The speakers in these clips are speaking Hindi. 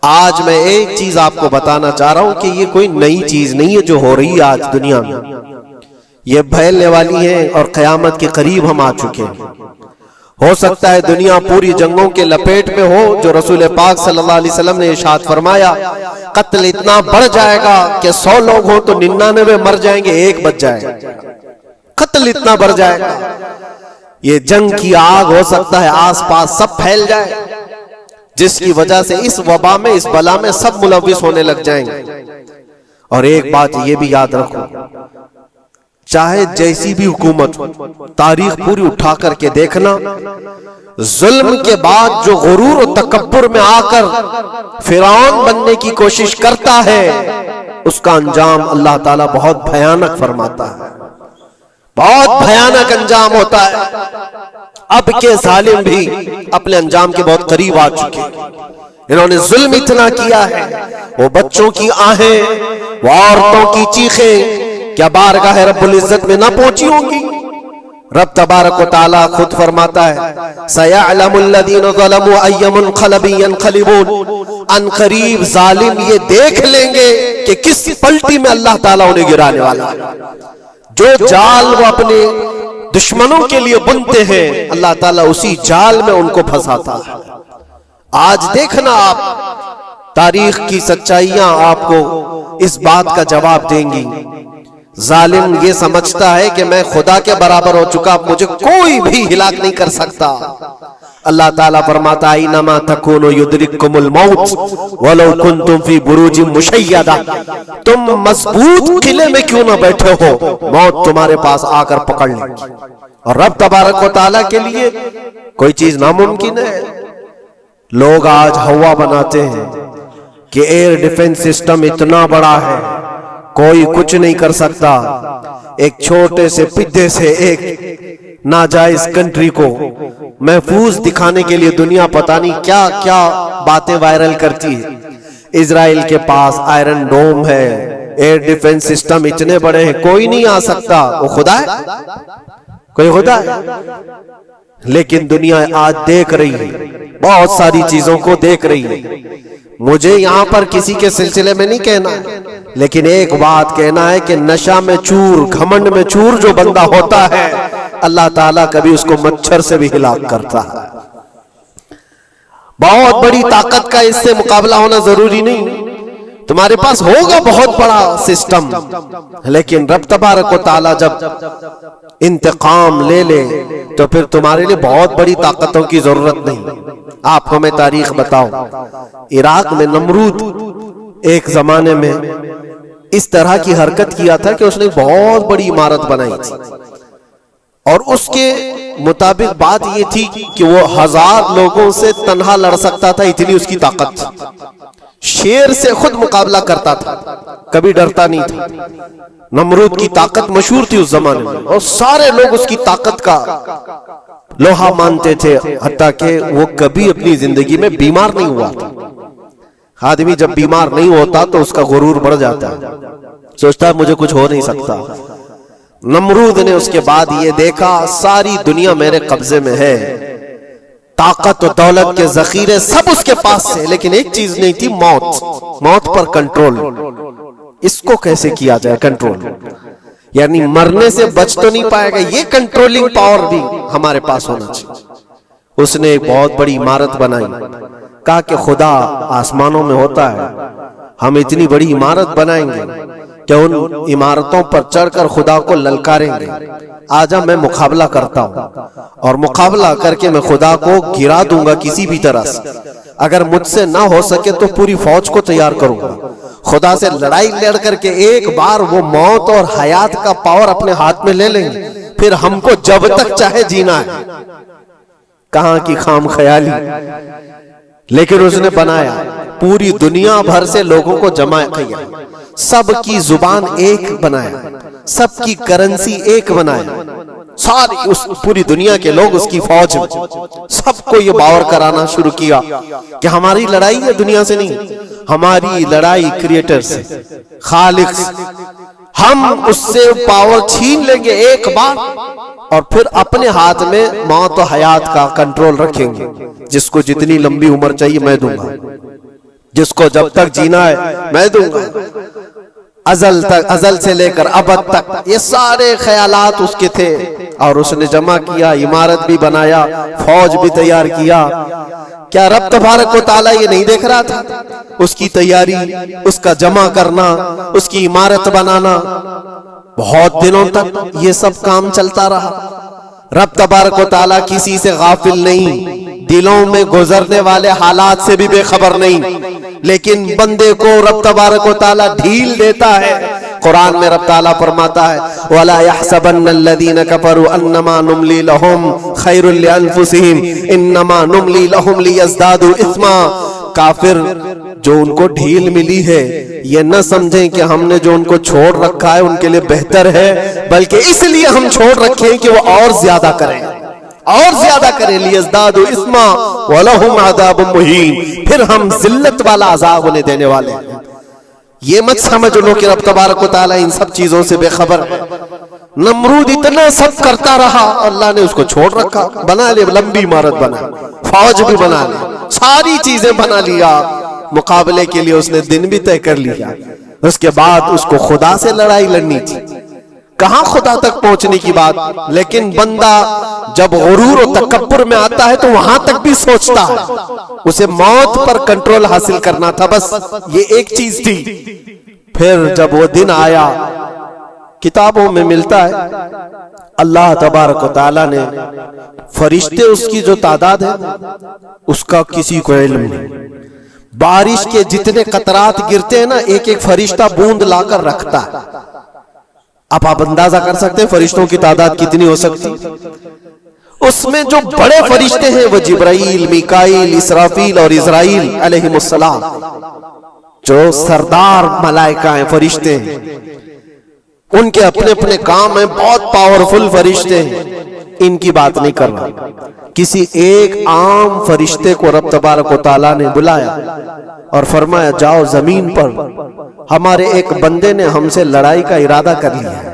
आज मैं एक चीज आपको बताना चाह रहा हूं कि ये कोई नई चीज नहीं है जो हो रही है आज दुनिया में। ये फैलने वाली है और क़यामत के करीब हम आ चुके हैं। हो सकता है दुनिया पूरी जंगों के लपेट में हो, जो रसूल पाक सल्लल्लाहु अलैहि वसल्लम ने इरशाद फरमाया, कत्ल इतना बढ़ जाएगा कि 100 लोग हो तो 99 मर जाएंगे, एक बच जाएगा। कत्ल इतना बढ़ जाएगा, ये जंग की आग हो सकता है आसपास सब फैल जाए, जिसकी वजह से इस वबा में, इस बला में सब मुलव्विस होने लग जाएंगे। और एक बात ये भी याद रखो, चाहे जैसी भी हुकूमत, तारीख पूरी उठा करके देखना, जुल्म के बाद जो गुरूर और तकब्बुर में आकर फिरौन बनने की कोशिश करता है, उसका अंजाम अल्लाह ताला बहुत भयानक फरमाता है, बहुत भयानक अंजाम होता है। अब के जालिम भी अपने अंजाम के बहुत करीब आ चुके हैं। इन्होंने जुल्म इतना किया है, वो बच्चों की आहें, वो औरतों की चीखें क्या बारगाह रब्बुल इज्जत में ना पहुंची होंगी? रब तबारक व तआला खुद फरमाता है, सयअलमुल लज़ीना ज़लमू अय्य मुनक़लिबिन यनक़लिबून, अन क़रीब जालिम ये देख लेंगे कि किस पलटी में अल्लाह ताला उन्हें गिराने वाला है। जो जाल वो अपने दुश्मनों के लिए बुनते हैं, अल्लाह ताला उसी जाल में उनको फंसाता है। आज देखना आप, तारीख की सच्चाइयां आपको इस बात का जवाब देंगी। जालिम ये समझता है कि मैं खुदा के बराबर हो चुका, मुझे कोई भी हिलाक नहीं कर सकता। अल्लाह ताला फरमाता है, इन्नमा तकूनु युद्रिकुमुल मौत वलौ कुंतुम फी बुरूजिन मुशय्यदा, तुम मजबूत किले में क्यों ना बैठे हो, मौत तुम्हारे पास आकर पकड़ लेगी। और रब तबारक व तआला के लिए कोई चीज नामुमकिन है। लोग आज हवा बनाते हैं कि एयर डिफेंस सिस्टम इतना बड़ा है, कोई कुछ नहीं कर सकता। एक छोटे से पिद्दे से एक नाजायज कंट्री को महफूज दिखाने के लिए दुनिया पता नहीं क्या क्या बातें वायरल करती है। इजराइल के पास आयरन डोम है, एयर डिफेंस सिस्टम इतने बड़े हैं, कोई नहीं आ सकता। वो खुदा है? कोई खुदा है? लेकिन दुनिया आज देख रही है, बहुत सारी चीजों को देख रही है। मुझे यहां पर किसी के सिलसिले में नहीं कहना है, लेकिन एक बात कहना है कि नशा में चूर, घमंड में चूर जो बंदा होता है, अल्लाह ताला कभी उसको मच्छर से भी हिलाक करता है। बहुत बड़ी ताकत का इससे मुकाबला होना जरूरी नहीं। तुम्हारे पास होगा बहुत बड़ा सिस्टम, लेकिन रब तबारक व तआला जब इंतकाम ले ले तो फिर तुम्हारे लिए बहुत बड़ी ताकतों की जरूरत नहीं। आपको मैं तारीख बताऊं, इराक में नमरूद एक जमाने में इस तरह की हरकत किया था कि उसने बहुत बड़ी इमारत बनाई थी, और उसके मुताबिक बात ये थी कि वो 1000 लोगों से तन्हा लड़ सकता था, इतनी उसकी ताकत थी। शेर से खुद मुकाबला करता था, कभी डरता नहीं था। नमरूद की ताकत मशहूर थी उस जमाने में, और सारे लोग उसकी ताकत का लोहा मानते थे, हत्ता कि वो कभी अपनी जिंदगी में बीमार नहीं हुआ था। आदमी जब बीमार नहीं होता तो उसका गुरूर बढ़ जाता है, सोचता है मुझे कुछ हो नहीं सकता। नमरूद ने उसके बाद ये देखा, सारी दुनिया मेरे कब्जे में है, ताकत और दौलत के जखीरे सब उसके पास है, लेकिन एक चीज नहीं थी, मौत। मौत पर कंट्रोल। इसको कैसे किया जाए कंट्रोल? यानी मरने से बच तो नहीं पाएगा, ये कंट्रोलिंग पावर भी हमारे पास होना चाहिए। उसने एक बहुत बड़ी इमारत बनाई, कहा कि खुदा आसमानों में होता है, हम इतनी बड़ी इमारत बनाएंगे कि उन इमारतों पर चढ़कर खुदा को ललकारेंगे। आजा मैं मुकाबला करता हूं, और मुकाबला करके मैं खुदा को गिरा दूंगा किसी भी तरह से। अगर मुझसे ना हो सके तो पूरी फौज को तैयार करूंगा। खुदा से लड़ाई लड़ करके एक बार वो मौत और हयात का पावर अपने हाथ में ले लेंगे, फिर हमको जब तक चाहे जीना है। कहां की खाम ख्याली। लेकिन उसने बनाया, पूरी दुनिया भर से लोगों को जमा किया, सबकी जुबान एक बनाया, सबकी करेंसी एक बनाया, सारी उस पूरी दुनिया के लोग उसकी फौज में। सबको ये बावर कराना शुरू किया कि हमारी लड़ाई है दुनिया से नहीं, हमारी लड़ाई क्रिएटर से, खालिक से। हम उससे पावर छीन लेंगे एक बार, और फिर अपने हाथ में मौत और हयात का कंट्रोल रखेंगे। जिसको जितनी लंबी उम्र चाहिए मैं दूंगा, जिसको जब तक जीना है मैं दूंगा, अजल तक, अजल से लेकर अबद तक, ये सारे ख्यालात उसके थे। और उसने जमा किया, इमारत भी बनाया, फौज भी तैयार किया। क्या रब तबारक व तआला ये नहीं देख रहा था? उसकी तैयारी, उसका जमा करना, उसकी इमारत बनाना, बहुत दिनों तक ये सब काम चलता रहा। रब तबारक व तआला किसी से गाफिल नहीं, दिलों में गुजरने वाले हालात से भी बेखबर नहीं, लेकिन बंदे को रब तबारक व तआला ढील देता है। कुरान में रब ताला फरमाता है, वला यहसबन्नल्लज़ीना कफरू अन्नमा नुमली लहुम खैरुल लिअन्फुसिहिम इन्नमा नुमली लहुम लियज़दादू इस्मा। काफिर जो उनको ढील मिली है, ये न समझें कि हमने जो उनको छोड़ रखा है उनके लिए बेहतर है, बल्कि इसलिए हम छोड़ रखे हैं कि वो और ज्यादा करें, और ज्यादा करें। लियज़दादू इस्मा वलहुम अज़ाबुम मुहीन, फिर हम जिल्लत वाला अज़ाब उन्हें देने वाले हैं। ये मत समझ लो कि रब तबारक व तआला इन सब चीजों से बेखबर है। नमरूद इतना सब करता रहा, अल्लाह ने उसको छोड़ रखा। बना ले, लंबी इमारत बना, फौज भी बना ले, सारी चीजें बना लिया, मुकाबले के लिए उसने दिन भी तय कर लिया। उसके बाद उसको खुदा से लड़ाई लड़नी थी, कहां खुदा तक पहुंचने की बात। लेकिन बंदा जब गुरूर और तकब्बुर में आता है तो वहां तक भी सोचता है, उसे मौत पर कंट्रोल हासिल करना था, बस ये एक चीज थी। फिर जब वो दिन आया, किताबों में मिलता है अल्लाह तबारक व तआला ने फरिश्ते, उसकी जो तादाद है उसका किसी को इल्म नहीं। बारिश के जितने कतरात गिरते हैं ना, एक एक फरिश्ता बूंद लाकर रखता है। अब आप अंदाजा कर सकते हैं फरिश्तों की तादाद कितनी हो सकती। उसमें जो बड़े फरिश्ते हैं वो जिब्राइल, मीकाईल, इसराफील और इज़राइल अलैहिमुस्सलाम, जो सरदार मलाइका हैं, फरिश्ते हैं, उनके अपने अपने काम हैं, बहुत पावरफुल फरिश्ते हैं। इनकी बात नहीं कर रहा, किसी एक आम फरिश्ते को रब तबारक व तआला ने बुलाया और फरमाया, जाओ जमीन पर, हमारे एक बंदे ने हमसे लड़ाई का इरादा कर लिया है।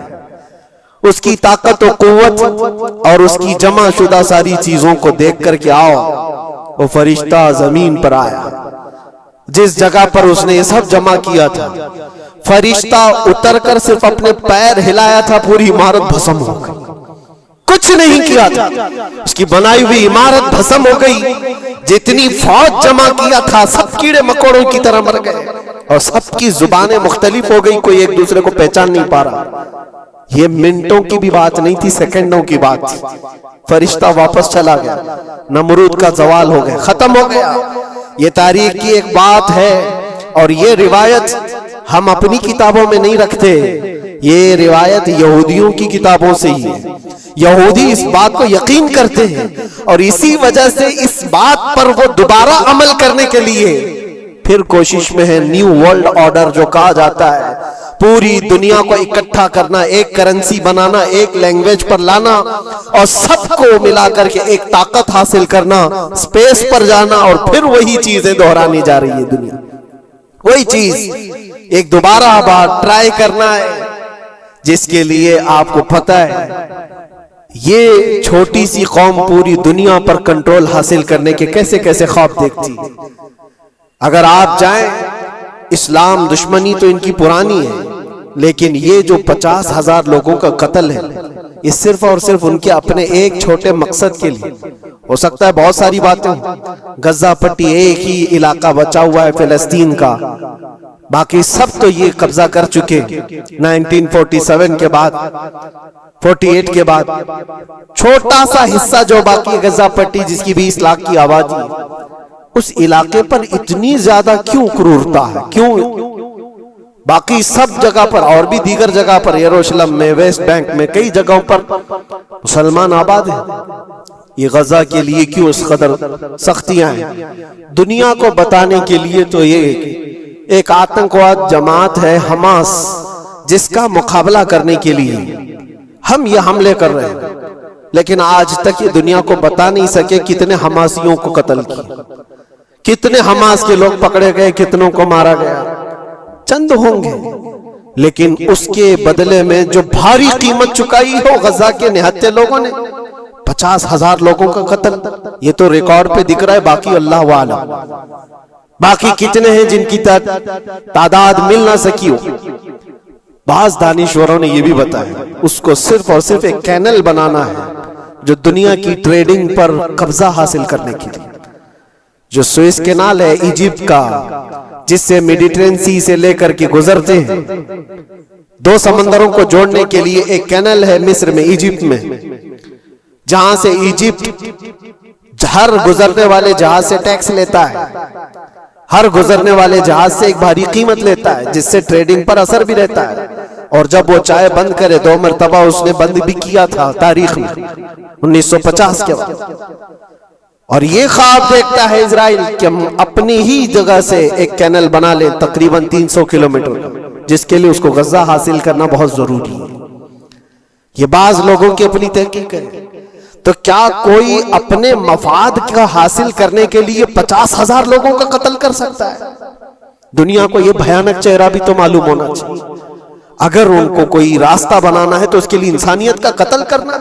उसकी ताकत और कुव्वत और उसकी जमा शुदा सारी चीजों को देख करके आओ। वो फरिश्ता जमीन पर आया, जिस जगह पर उसने ये सब जमा किया था, फरिश्ता उतरकर सिर्फ अपने पैर हिलाया था, पूरी इमारत भस्म हो गई। कुछ नहीं किया था, उसकी बनाई हुई इमारत भस्म हो गई। जितनी फौज जमा किया था सब कीड़े मकोड़ों की तरह मर गए और सबकी जुबानें मुख्तलिफ हो गई, कोई एक दूसरे को पहचान नहीं पा रहा। ये मिनटों की भी बात नहीं थी, सेकंडों की बात थी। फरिश्ता वापस चला गया, नमरूद का जवाल हो गया, खत्म हो गया। ये तारीख की एक बात है और ये रिवायत हम अपनी किताबों में नहीं रखते, ये रिवायत यहूदियों की किताबों से ही है। यहूदी इस बात को यकीन करते हैं और इसी वजह से इस बात पर वो दोबारा अमल करने के लिए फिर कोशिश में है। न्यू वर्ल्ड ऑर्डर जो कहा जाता है, पूरी दुनिया को इकट्ठा करना, एक करेंसी बनाना, एक लैंग्वेज पर लाना और सबको मिलाकर के एक ताकत हासिल करना, स्पेस पर जाना और फिर वही चीजें दोहरानी जा रही है दुनिया। वही चीज एक दोबारा बार ट्राई करना है, जिसके लिए आपको पता है ये छोटी सी कौम पूरी दुनिया पर कंट्रोल हासिल करने के कैसे कैसे ख्वाब देखती है। अगर आप जाएं, इस्लाम दुश्मनी तो इनकी पुरानी है, लेकिन ये जो 50,000 लोगों का कत्ल है, ये सिर्फ और सिर्फ उनके अपने एक छोटे मकसद के लिए। हो सकता है बहुत सारी बातें, गजा पट्टी एक ही इलाका बचा हुआ है फिलिस्तीन का, बाकी सब तो ये कब्जा कर चुके 1947 के बाद, 48 के बाद। छोटा सा हिस्सा जो बाकी गजा पट्टी, जिसकी 20 लाख की आबादी, उस इलाके पर इतनी ज्यादा क्यों क्रूरता है, क्यों? बाकी सब जगह पर और भी दीगर जगह पर, यरूशलेम में, वेस्ट बैंक में, कई जगहों पर मुसलमान आबाद हैं। ये गजा के लिए क्यों इस कदर सख्तियां हैं? दुनिया को बताने के लिए तो ये एक आतंकवाद जमात है हमास, जिसका मुकाबला करने के लिए हम ये हमले कर रहे हैं। लेकिन आज तक ये दुनिया को बता नहीं सके कितने हमासियों को कत्ल किया, कितने हमास के लोग पकड़े गए, कितनों को मारा गया, चंद होंगे। लेकिन उसके बदले में जो भारी कीमत चुकाई हो गजा के निहत्थे लोगों ने, 50,000 लोगों का कत्ल, ये तो रिकॉर्ड पे दिख रहा है, बाकी अल्लाह वाला। बाकी कितने हैं जिनकी तादाद मिल ना सकी हो। बाज दानिश्वरों ने यह भी बताया उसको सिर्फ और सिर्फ एक कैनल बनाना है जो दुनिया की ट्रेडिंग पर कब्जा हासिल करने के लिए। जो सुएज कैनाल है इजिप्ट का, जिससे मेडिटेरियन सी से लेकर के गुजरते हैं, दो समंदरों को जोड़ने के लिए एक कैनल है मिस्र में, इजिप्ट में, जहां से इजिप्ट हर गुजरने वाले जहाज से टैक्स लेता है, हर गुजरने वाले जहाज से एक भारी कीमत लेता है, जिससे ट्रेडिंग पर असर भी रहता है। और जब वो चाय बंद करे, 2 मरतबा उसने बंद भी किया था तारीख में 1950 के बाद। और ये ख्वाब देखता है इजराइल कि हम अपनी ही जगह से एक कैनल बना लें तकरीबन 300 किलोमीटर, जिसके लिए उसको गजा हासिल करना बहुत जरूरी है। ये बाज लोगों की अपनी तहकीक है। तो क्या कोई अपने मफाद का हासिल करने के लिए 50,000 लोगों का कत्ल कर सकता है? दुनिया को यह भयानक चेहरा भी तो मालूम होना चाहिए। अगर उनको कोई रास्ता बनाना है तो उसके लिए इंसानियत का कत्ल करना।